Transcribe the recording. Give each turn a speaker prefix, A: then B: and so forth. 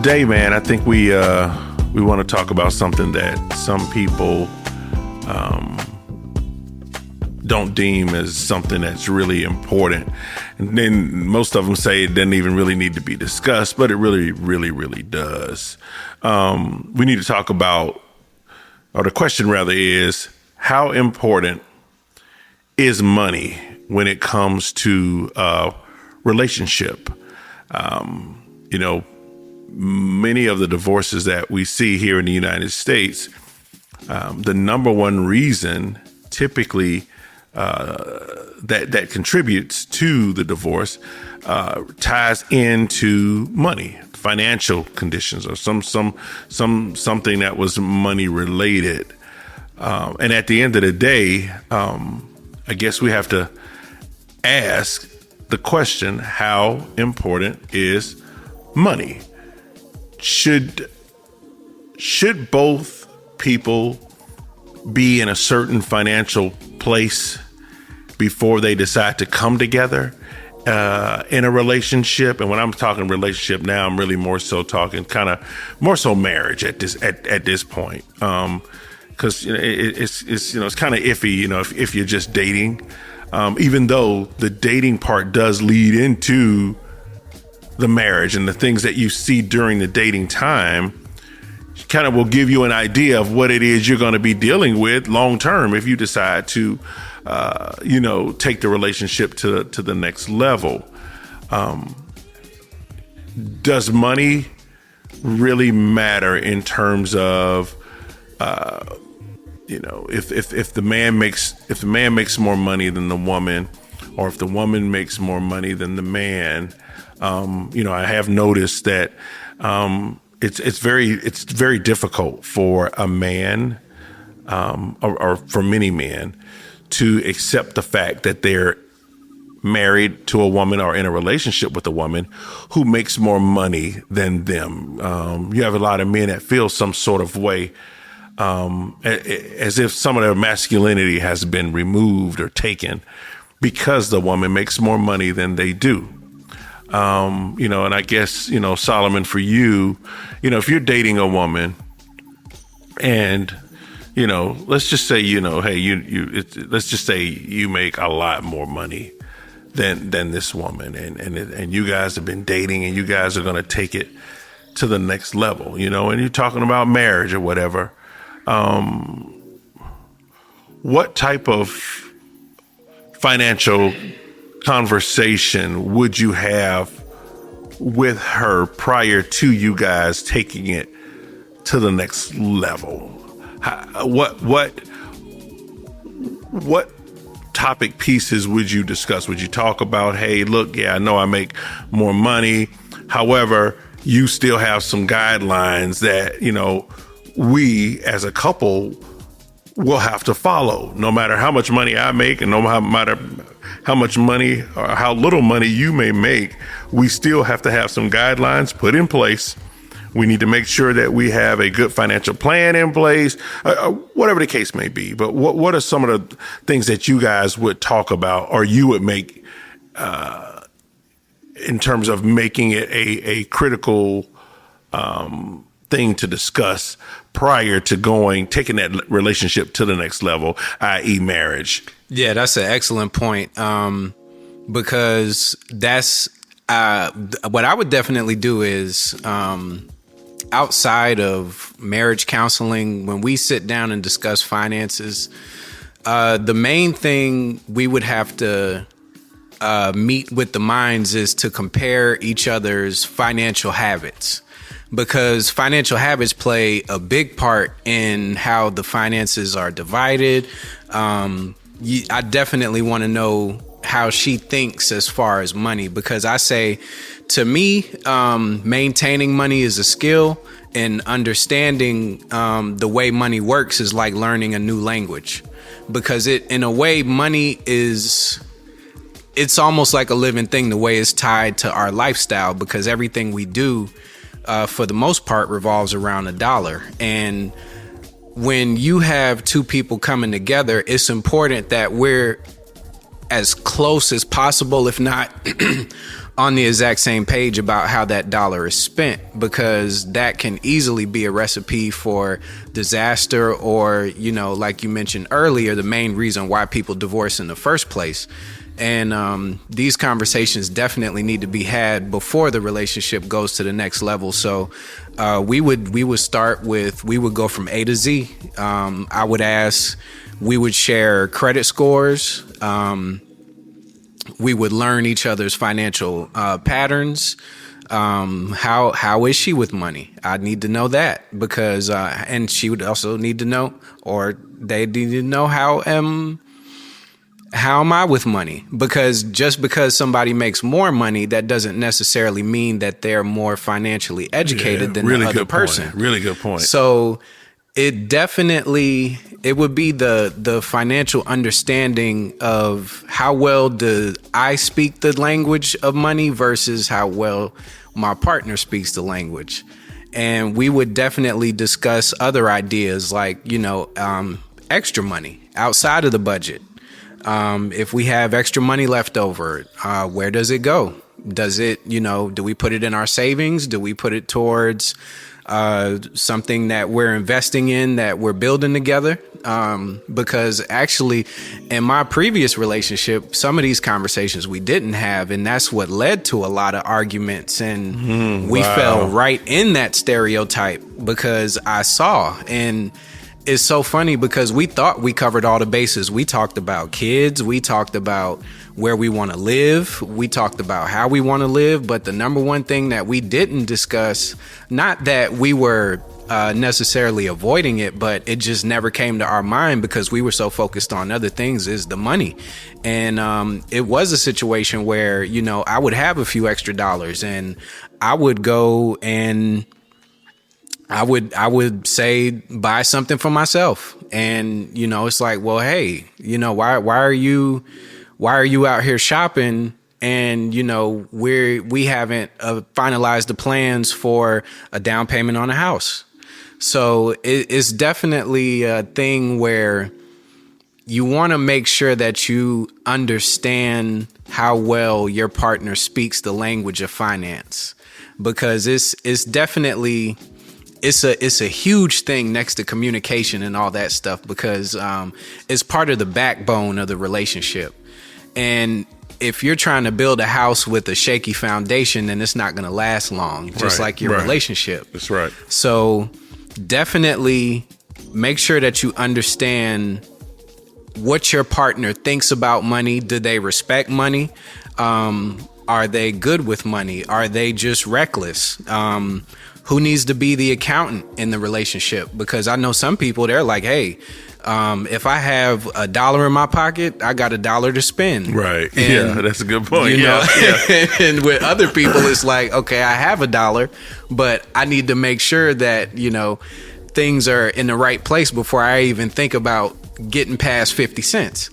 A: today, man, I think we want to talk about something that some people don't deem as something that's really important. And then most of them say it doesn't even really need to be discussed, but it really, really, really does. We need to talk about, or the question rather is, how important is money when it comes to relationship? Many of the divorces that we see here in the United States, the number one reason typically that contributes to the divorce ties into money, financial conditions, or something that was money related. And at the end of the day, I guess we have to ask the question, how important is money? Should both people be in a certain financial place before they decide to come together in a relationship? And when I'm talking relationship now, I'm really more so talking more so marriage at this point. Because it's kind of iffy, if you're just dating, even though the dating part does lead into the marriage, and the things that you see during the dating time kind of will give you an idea of what it is you're going to be dealing with long term if you decide to take the relationship to the next level. Does money really matter in terms of if the man makes more money than the woman, or if the woman makes more money than the man? I have noticed that it's very difficult for a man or for many men to accept the fact that they're married to a woman or in a relationship with a woman who makes more money than them. You have a lot of men that feel some sort of way, as if some of their masculinity has been removed or taken because the woman makes more money than they do. And I guess, Solomon, for you, if you're dating a woman and, let's just say, let's just say you make a lot more money than this woman, and you guys have been dating and you guys are going to take it to the next level, and you're talking about marriage or whatever. What type of financial conversation would you have with her prior to you guys taking it to the next level? What topic pieces would you discuss? Would you talk about, hey, look, yeah, I know I make more money. However, you still have some guidelines that, we as a couple will have to follow, no matter how much money I make and no matter how much money or how little money you may make, we still have to have some guidelines put in place. We need to make sure that we have a good financial plan in place, whatever the case may be. But what are some of the things that you guys would talk about, or you would make in terms of making it a critical thing to discuss prior to taking that relationship to the next level, i.e. marriage?
B: Yeah, that's an excellent point. Because that's what I would definitely do is outside of marriage counseling, when we sit down and discuss finances, the main thing we would have to meet with the minds is to compare each other's financial habits, because financial habits play a big part in how the finances are divided. I definitely want to know how she thinks as far as money, because I say, to me, maintaining money is a skill, and understanding the way money works is like learning a new language, because in a way, money it's almost like a living thing, the way it's tied to our lifestyle, because everything we do, for the most part, revolves around a dollar. And when you have two people coming together, it's important that we're as close as possible, if not on the exact same page about how that dollar is spent, because that can easily be a recipe for disaster, or, you know, like you mentioned earlier, the main reason why people divorce in the first place. And these conversations definitely need to be had before the relationship goes to the next level. So we would go from A to Z. I would ask, we would share credit scores. We would learn each other's financial patterns. How is she with money? I need to know that, because and she would also need to know, or they need to know, how am I with money? Because just because somebody makes more money, that doesn't necessarily mean that they're more financially educated than the other person.
A: Really good point.
B: So it would be the financial understanding of how well do I speak the language of money versus how well my partner speaks the language. And we would definitely discuss other ideas like, you know, extra money outside of the budget. If we have extra money left over, where does it go? Does it, you know, do we put it in our savings? Do we put it towards something that we're investing in, that we're building together? Because actually, in my previous relationship, some of these conversations we didn't have, and that's what led to a lot of arguments. And we fell right in that stereotype, because I saw, and it's so funny because we thought we covered all the bases. We talked about kids. We talked about where we want to live. We talked about how we want to live. But the number one thing that we didn't discuss, not that we were necessarily avoiding it, but it just never came to our mind because we were so focused on other things, is the money. And it was a situation where, you know, I would have a few extra dollars and I would go and I would say buy something for myself. And, you know, it's like, well, hey, you know, why are you out here shopping? And, you know, we haven't finalized the plans for a down payment on a house. So it's definitely a thing where you want to make sure that you understand how well your partner speaks the language of finance, because it's definitely, it's a huge thing next to communication and all that stuff, because it's part of the backbone of the relationship. And if you're trying to build a house with a shaky foundation, then it's not going to last long, just like your relationship.
A: That's right.
B: So definitely make sure that you understand what your partner thinks about money. Do they respect money? Are they good with money? Are they just reckless? Who needs to be the accountant in the relationship? Because I know some people, they're like, hey, if I have $1 in my pocket, I got $1 to spend.
A: Right.
B: And,
A: yeah, that's a good point.
B: You know,
A: yeah.
B: And with other people, it's like, okay, I have $1, but I need to make sure that, you know, things are in the right place before I even think about getting past 50 cents.